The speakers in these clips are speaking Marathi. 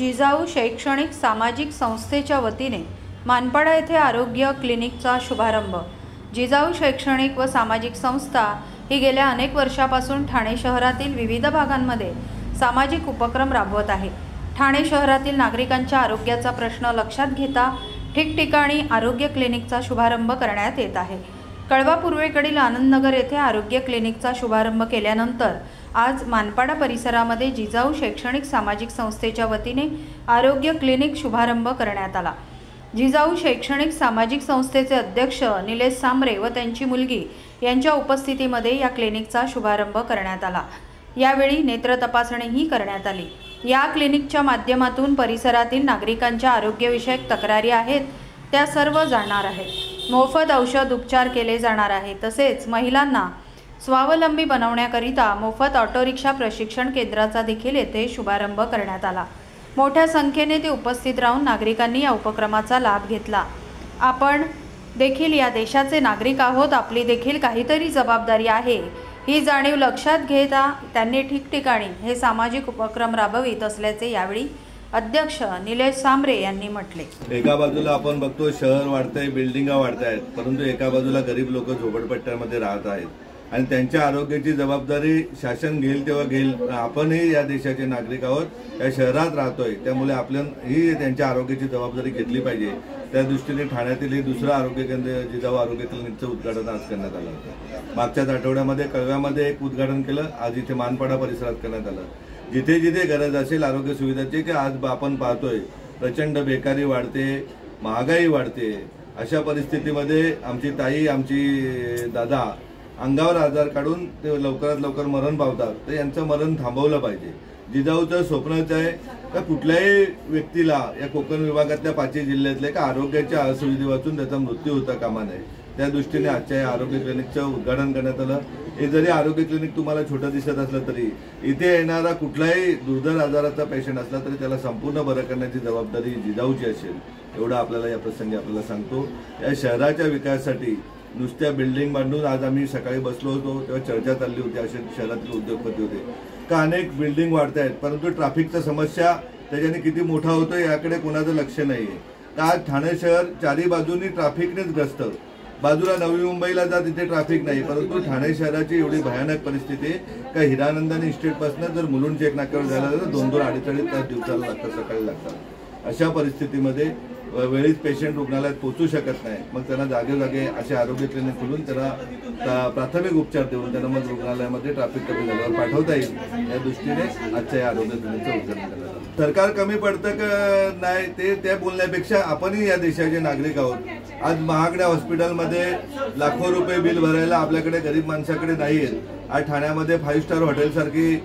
जिजाऊ शैक्षणिक सामाजिक संस्थेच्या वतीने मानपाडा येथे आरोग्य क्लिनिकचा शुभारंभ। जिजाऊ शैक्षणिक व सामाजिक संस्था ही गेल्या अनेक वर्षापासून ठाणे शहरातील विविध भागांमध्ये सामाजिक उपक्रम राबवत आहे। ठाणे शहरातील नागरिकांच्या आरोग्याचा प्रश्न लक्षात घेता ठिकठिकाणी आरोग्य क्लिनिकचा शुभारंभ करण्यात येत आहे। कळवा पूर्वेकडील आनंदनगर येथे आरोग्य क्लिनिकचा शुभारंभ केल्यानंतर आज मानपाडा परिसरामध्ये जिजाऊ शैक्षणिक सामाजिक संस्थेच्या वतीने आरोग्य क्लिनिक शुभारंभ करण्यात आला। जिजाऊ शैक्षणिक सामाजिक संस्थेचे अध्यक्ष निलेश सांबरे व त्यांची मुलगी यांच्या उपस्थितीमध्ये या क्लिनिकचा शुभारंभ करण्यात आला। यावेळी नेत्र तपासणीही करण्यात आली। या क्लिनिकच्या माध्यमातून परिसरातील नागरिकांच्या आरोग्यविषयक तक्रारी आहेत त्या सर्व जाणार आहेत। मोफत औषध उपचार केले जाणार आहे। तसेच महिलांना स्वावलंबी बनवण्याकरिता मोफत ऑटो रिक्षा प्रशिक्षण केंद्राचा देखील येथे शुभारंभ करण्यात आला। मोठ्या संख्येने ते उपस्थित राहून नागरिकांनी या उपक्रमाचा लाभ घेतला। आपण देखील या देशाचे नागरिक आहोत, आपली देखील काहीतरी जबाबदारी आहे ही जाणीव लक्षात घेता त्यांनी ठिकठिकाणी हे सामाजिक उपक्रम राबवित असल्याचे यावेळी अध्यक्ष निलेश सांबरे यांनी म्हटले। एका बाजूला आपण बघतो शहर वाढतंय, बिल्डिंगा वाढतायत, परंतु एका बाजूला गरीब लोक झोपडपट्ट्यामध्ये राहत आहेत आणि त्यांच्या आरोग्याची जबाबदारी शासन घेईल तेव्हा घेईल। आपणही या देशाचे नागरिक आहोत, या शहरात राहतोय, त्यामुळे आपल्याही त्यांच्या आरोग्याची जबाबदारी घेतली पाहिजे। त्या दृष्टीने ठाण्यातील हे दुसरं आरोग्य केंद्र जिजाऊ आरोग्य क्लिनिकचं उद्घाटन आज करण्यात आलं होतं। मागच्याच आठवड्यामध्ये कळव्यामध्ये एक उद्घाटन केलं, आज इथे मानपाडा परिसरात करण्यात आलं। जिथे जिथे गरज असेल आरोग्य सुविधाची, की आज आपण पाहतोय प्रचंड बेकारी वाढते, महागाई वाढते, अशा परिस्थितीमध्ये आमची ताई, आमची दादा अंगावर आजार काढून ते लवकरात लवकर मरण पावतात, तर यांचं मरण थांबवलं पाहिजे। जिजाऊचं स्वप्नच आहे का कुठल्याही व्यक्तीला या कोकण विभागातल्या 5 जिल्ह्यातल्या का आरोग्याच्या असुविधे वाचून त्याचा मृत्यू होता कामा नये। त्या दृष्टीने आजच्या या आरोग्य क्लिनिकचं उद्घाटन करण्यात आलं। हे जरी आरोग्य क्लिनिक तुम्हाला छोटं दिसत असलं तरी इथे येणारा कुठलाही दुर्धर आजाराचा पेशंट असला तरी त्याला संपूर्ण बरं करण्याची जबाबदारी जिजाऊची असेल, एवढं आपल्याला या प्रसंगी आपल्याला सांगतो। या शहराच्या विकासासाठी नुसत्या बिल्डिंग बांधून आज आम्ही सकाळी बसलो होतो तेव्हा चर्चा चालली होती, असे शहरातील उद्योगपती होते का अनेक बिल्डिंग वाढत आहेत, परंतु ट्रॅफिकचा समस्या त्याच्याने किती मोठा होतो याकडे कोणाचं लक्ष नाहीये। तर आज ठाणे शहर चारी बाजूनी ट्रॅफिकनेच ग्रस्त, बाजूला नवी मुंबईला जा तिथे ट्रॅफिक नाही, परंतु ठाणे शहराची एवढी भयानक परिस्थिती आहे का हिरानंदानी इस्टेटपासून जर मुलुंडच्या एक नाक्यावर जायला तर 2-2 अडीच तास दिवसाला लागतात, सकाळी लागतात। अशा परिस्थितीमध्ये वेळीच पेशंट रुग्णालयात पोहोचू शकत नाही, मग त्यांना जागोजागी असे आरोग्य क्लिनिक खोलून त्यांना प्राथमिक उपचार देऊन त्यांना मग रुग्णालयामध्ये ट्रॅफिक कमी झाल्यावर पाठवता येईल या दृष्टीने आजच्या या आरोग्य क्लिनिकचं उद्घाटन करण्यात आलं। सरकार कमी पडतं का नाही ते त्या बोलण्यापेक्षा आपणही या देशाचे नागरिक आहोत। आज महागड्या हॉस्पिटलमध्ये लाखो रुपये बिल भरायला आपल्याकडे गरीब माणसाकडे नाही आहेत। आज ठाण्यामध्ये 5 स्टार हॉटेलसारखी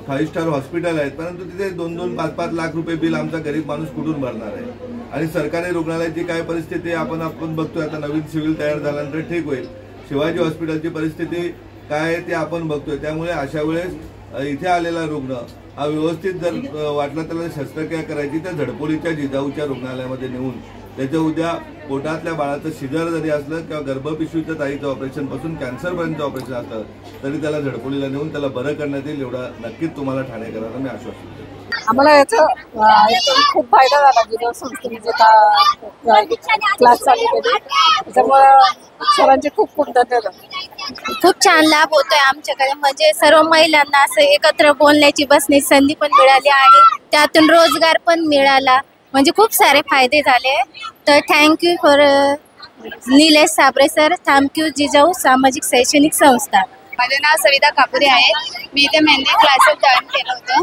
5 स्टार हॉस्पिटल आहेत, परंतु तिथे 2-2, 5-5 लाख रुपये बिल आमचा गरीब माणूस कुठून भरणार आहे। आणि सरकारी रुग्णालयाची काय परिस्थिती आपण बघतोय, आता नवीन सिव्हिल तयार झाल्यानंतर ठीक होईल। शिवाजी हॉस्पिटलची परिस्थिती काय आहे ते आपण बघतोय। त्यामुळे अशा वेळेस इथे आलेला रुग्ण हा व्यवस्थित जर वाटला त्याला शस्त्रक्रिया करायची तर झडपोलीच्या जिजाऊच्या रुग्णालयामध्ये नेऊन त्याच्या उद्या पोटातल्या बाळाचं शिजर जरी असलं किंवा गर्भपिशवीचं ताईचं ऑपरेशन पासून कॅन्सरपर्यंत ऑपरेशन असलं तरी त्याला झडपोलीला नेऊन त्याला बरं करण्यात येईल, एवढा नक्कीच तुम्हाला ठाणेकरांना मी आश्वासन देतो। आम्हाला याचा खूप फायदा झाला। जिजाऊ संस्थेने जे क्लास चालू केले त्याच्यामुळे सरांचे खूप खूप धन्यवाद। खूप छान लाभ होतोय आमच्याकडे, म्हणजे सर्व महिलांना असं एकत्र बोलण्याची बसण्याची संधी पण मिळाली आणि त्यातून रोजगार पण मिळाला, म्हणजे खूप सारे फायदे झाले। तर thank you for Nilesh Sambare sir, thank you Jijau सामाजिक शैक्षणिक संस्था। माझे नाव सविता कापुरे आहे। मी इथे मेहंदी क्लासेस जॉईन केलं होतं,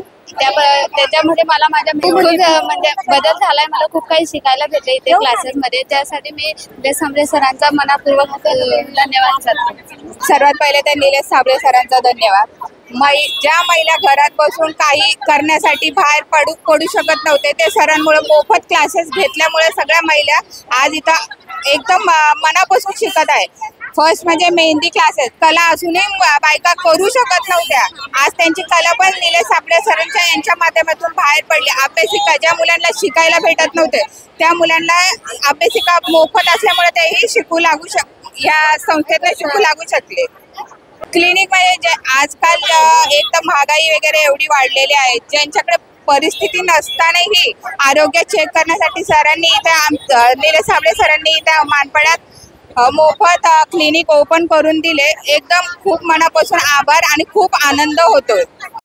त्याच्यामध्ये मला माझ्या म्हणजे बदल झालाय, मला खूप काही शिकायला भेटले इथे क्लासेसमध्ये। त्यासाठी मी निलेश सांबरे सरांचा मनापूर्वक धन्यवाद करते। सर्वात पहिले तर निलेश सांबरे सरांचा धन्यवाद। ज्या महिला घरात बसून काही करण्यासाठी बाहेर पडू शकत नव्हते ते सरांमुळे मोफत क्लासेस घेतल्यामुळे सगळ्या महिला आज इथं एकदम मनापासून शिकत आहे। फर्स्ट म्हणजे मेहंदी क्लासेस, कला असूनही बायका करू शकत नव्हत्या, आज त्यांची कला पण निलेश सांबरे सरांच्या यांच्या माध्यमातून बाहेर पडली। अभ्यासिका ज्या मुलांना शिकायला भेटत नव्हते त्या मुलांना अभ्यासिका मोफत असल्यामुळे तेही शिकू लागू या संस्थेतून शिकू लागू शकले। क्लिनिक मध्ये आजकाल एक तर महागाई वगैरे एवढी वाढलेली आहे, ज्यांच्याकडे परिस्थिती नसतानाही आरोग्य चेक करण्यासाठी सरांनी इथे निलेश साबळे सरांनी इथे मानपाड्यात मोफत क्लिनिक ओपन करून दिले. एकदम खूप मनापासून आभार आणि खूप आनंद होतोय.